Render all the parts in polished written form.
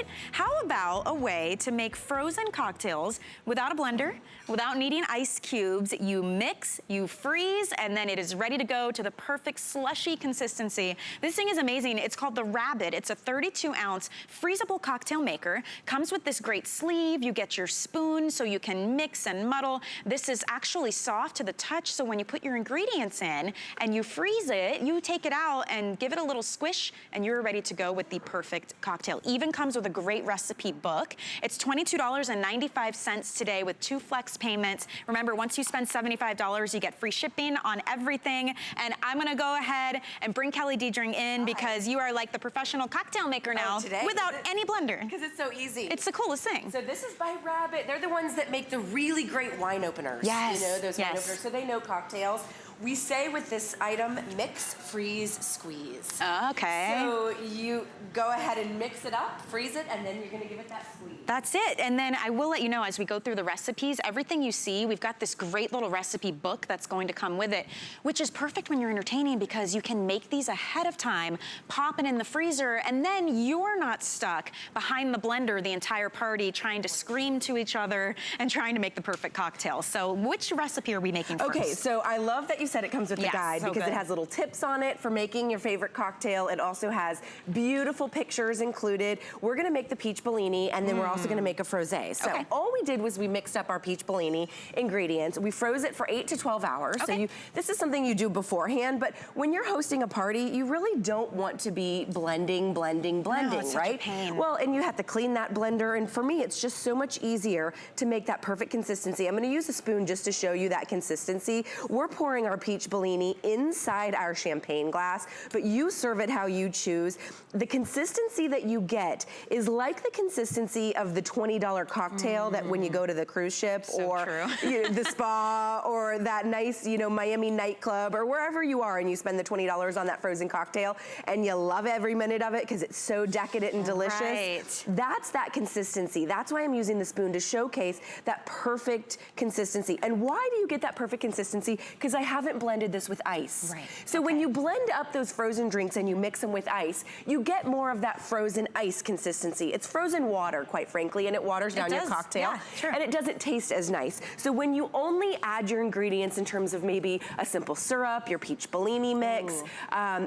right? How about a way to make frozen cocktails without a blender, without needing ice cubes? You mix, you freeze, and then it is ready to go to the perfect slushy consistency. This thing is amazing. It's called the Rabbit. It's a 32-ounce freezable cocktail maker. Comes with this great sleeve. You get your spoon so you can mix and muddle. This is actually soft to the touch, so when you put your ingredients in and you freeze it, you take it out and give it a little squish, and you're ready to go with the perfect cocktail. Even comes with a great recipe book. It's $22.95 today with 2 flex payments. Remember, once you spend $75, you get free shipping on everything. And I'm gonna go ahead and bring Kelly Diedring in because you are like the professional cocktail maker now without any blender. Because it's so easy. It's the coolest thing. So this is by Rabbit. They're the ones that make the really great wine openers. Yes. You know, those wine openers. So they know cocktails. We say with this item, mix, freeze, squeeze. Okay. So you go ahead and mix it up, freeze it, and then you're gonna give it that squeeze. That's it. And then I will let you know as we go through the recipes, everything you see, we've got this great little recipe book that's going to come with it, which is perfect when you're entertaining because you can make these ahead of time, pop it in the freezer, and then you're not stuck behind the blender the entire party trying to scream to each other and trying to make the perfect cocktail. So which recipe are we making first? Okay, so I love that you said it comes with the guide because it has little tips on it for making your favorite cocktail. It also has beautiful pictures included. We're gonna make the peach Bellini, and then we're also gonna make a frosé. So all we did was we mixed up our peach Bellini ingredients. We froze it for 8 to 12 hours. So this is something you do beforehand, but when you're hosting a party, you really don't want to be blending, it's right? such a pain. Well, and you have to clean that blender, and for me, it's just so much easier to make that perfect consistency. I'm gonna use a spoon just to show you that consistency. We're pouring our peach Bellini inside our champagne glass, but you serve it how you choose. The consistency that you get is like the consistency of the $20 cocktail that when you go to the cruise ship or you know, the spa or that nice, you know, Miami nightclub or wherever you are and you spend the $20 on that frozen cocktail and you love every minute of it because it's so decadent and delicious. That's that consistency. That's why I'm using the spoon to showcase that perfect consistency. And why do you get that perfect consistency? Because I haven't blended this with ice. So when you blend up those frozen drinks and you mix them with ice, you get more of that frozen ice consistency. It's frozen water, quite frankly, and it waters down your cocktail. And it doesn't taste as nice. So when you only add your ingredients in terms of maybe a simple syrup, your peach Bellini mix,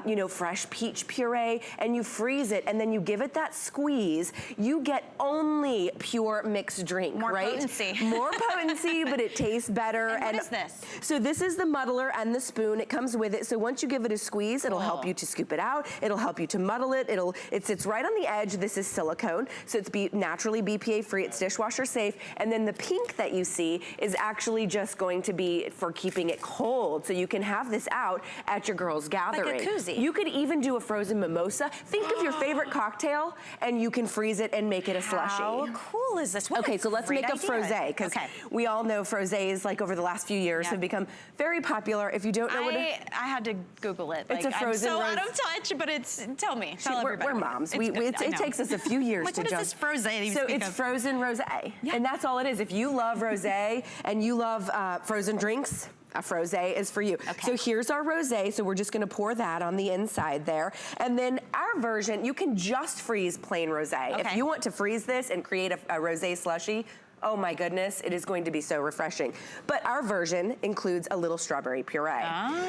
you know, fresh peach puree, and you freeze it, and then you give it that squeeze, you get only pure mixed drink, More potency. More potency, but it tastes better. And what is this? So this is the muddler and the spoon. It comes with it. So once you give it a squeeze, it'll help you to scoop it out. It'll help you to muddle it. It sits right on the edge. This is silicone, so it's naturally BPA free. It's dishwasher safe. And then the pink that you see is actually just going to be for keeping it cold. So you can have this out at your girls' gathering. Like a koozie. You could even do a frozen mimosa. Think of your favorite cocktail, and you can freeze it and make it a slushy. How cool is this? Okay, so let's make a frosé, because we all know frosés, like over the last few years, have become very popular. If you don't know what I had to Google it. It's a frozen I'm so out of touch, but it's, tell me, tell everybody. We're moms. It takes us a few years to jump. What is this frosé? So it's frozen rosé, and that's all it is. If you love rosé and you love frozen drinks, a frosé is for you. So here's our rosé. So we're just gonna pour that on the inside there. And then our version, you can just freeze plain rosé. If you want to freeze this and create a rosé slushy, oh my goodness, it is going to be so refreshing. But our version includes a little strawberry puree.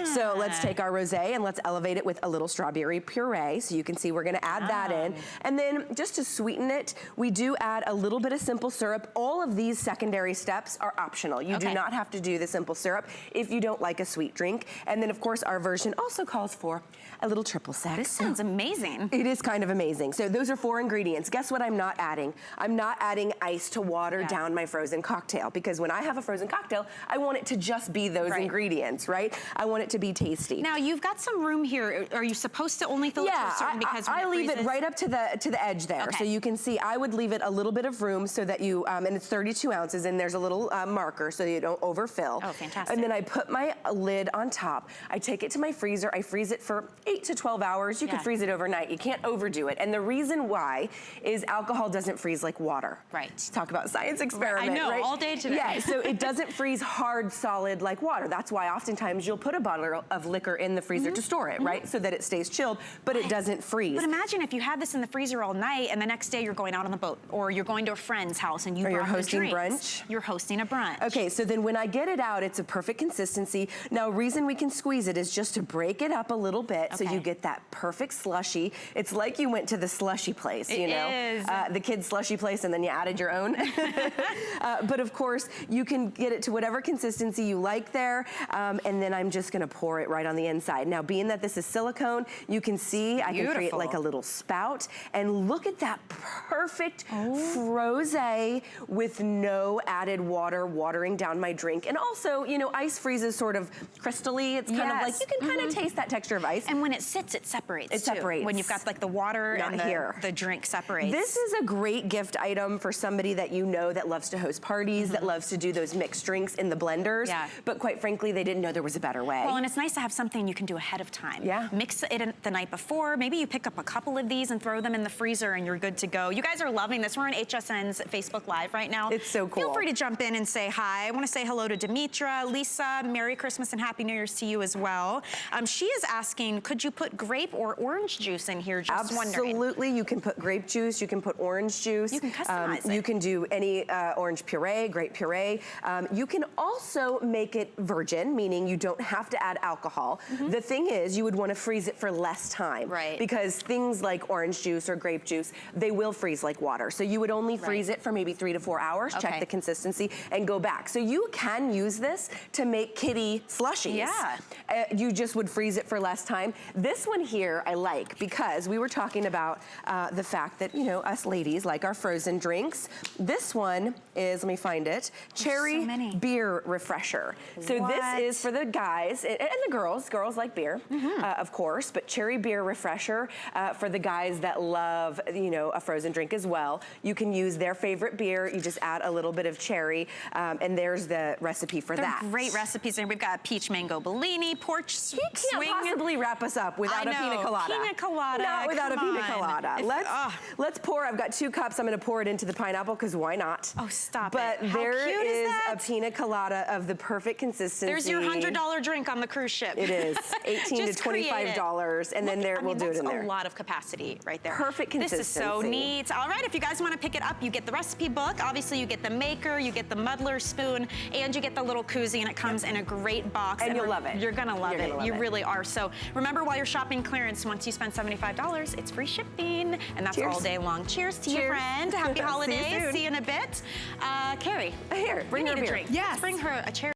So let's take our rosé and let's elevate it with a little strawberry puree. So you can see we're gonna add that in. And then just to sweeten it, we do add a little bit of simple syrup. All of these secondary steps are optional. You do not have to do the simple syrup if you don't like a sweet drink. And then of course our version also calls for a little triple sec. This sounds amazing. It is kind of amazing. So those are 4 ingredients. Guess what I'm not adding? I'm not adding ice to water down my frozen cocktail, because when I have a frozen cocktail, I want it to just be those ingredients, right? I want it to be tasty. Now you've got some room here. Are you supposed to only fill it to a certain, because I leave it right up to the edge there. So you can see I would leave it a little bit of room so that you, and it's 32 ounces and there's a little marker so you don't overfill. Oh, fantastic. And then I put my lid on top. I take it to my freezer. I freeze it for 8 to 12 hours. You can freeze it overnight. You can't overdo it. And the reason why is alcohol doesn't freeze like water. Talk about science experiment, I know, right? all day today. Yeah, so it doesn't freeze hard, solid like water. That's why oftentimes you'll put a bottle of liquor in the freezer to store it, right? So that it stays chilled, but it doesn't freeze. But imagine if you had this in the freezer all night and the next day you're going out on the boat or you're going to a friend's house and you brought hosting the drinks. brunch. You're hosting a brunch. Okay, so then when I get it out, it's a perfect consistency. Now, reason we can squeeze it is just to break it up a little bit so you get that perfect slushy. It's like you went to the slushy place, you know? It is. The kids' slushy place and then you added your own. But of course, you can get it to whatever consistency you like there. And then I'm just gonna pour it right on the inside. Now, being that this is silicone, you can see I can create like a little spout. And look at that perfect frosé with no added water watering down my drink. And also, you know, ice freezes sort of crystally. It's kind of like, you can kind of taste that texture of ice. And when it sits, it separates It separates. When you've got like the water and the drink separates. This is a great gift item for somebody that you know that loves to host parties, that loves to do those mixed drinks in the blenders. But quite frankly, they didn't know there was a better way. Well, and it's nice to have something you can do ahead of time. Mix it in the night before. Maybe you pick up a couple of these and throw them in the freezer and you're good to go. You guys are loving this. We're on HSN's Facebook Live right now. It's so cool. Feel free to jump in and say hi. I want to say hello to Demetra, Lisa, Merry Christmas and Happy New Year's to you as well. She is asking, could you put grape or orange juice in here? Just wondering. Absolutely, you can put grape juice, you can put orange juice. You can customize it. You can do any orange puree, grape puree. You can also make it virgin, meaning you don't have to add alcohol. The thing is, you would want to freeze it for less time. Right. Because things like orange juice or grape juice, they will freeze like water. So you would only freeze it for maybe 3 to 4 hours, check the consistency, and go back. So you can use this to make kitty slushies. Yeah. You just would freeze it for less time. This one here I like because we were talking about the fact that, you know, us ladies like our frozen drinks. This one is, let me find it, cherry beer refresher. So this is for the guys and the girls. Girls like beer, of course, but cherry beer refresher for the guys that love, you know, a frozen drink as well. You can use their favorite beer. You just add a little bit of cherry, and there's the recipe for that. Great recipes, and we've got peach mango Bellini, porch swing. He can't possibly wrap us up without a pina colada. Pina colada. Not without a pina colada. Let's pour. I've got 2 cups. I'm going to pour it into the pineapple because why not? Oh, stop but it. How there cute is that? A pina colada of the perfect consistency. There's your $100 drink on the cruise ship. It is $18 to $25, and then we'll do it in there. That's a lot of capacity right there. Perfect consistency. This is so neat. All right, if you guys want to pick it up, you get the recipe book. Obviously, you get the maker, you get the muddler spoon, and you get the little koozie, and it comes in a great box. And you'll love it. You're gonna love it. You really are. So remember, while you're shopping clearance, once you spend $75, it's free shipping, and that's all day long. Cheers to you, friend. Happy holidays. See you in a bit. Carrie, here, bring her a drink. Yes. Bring her a chair.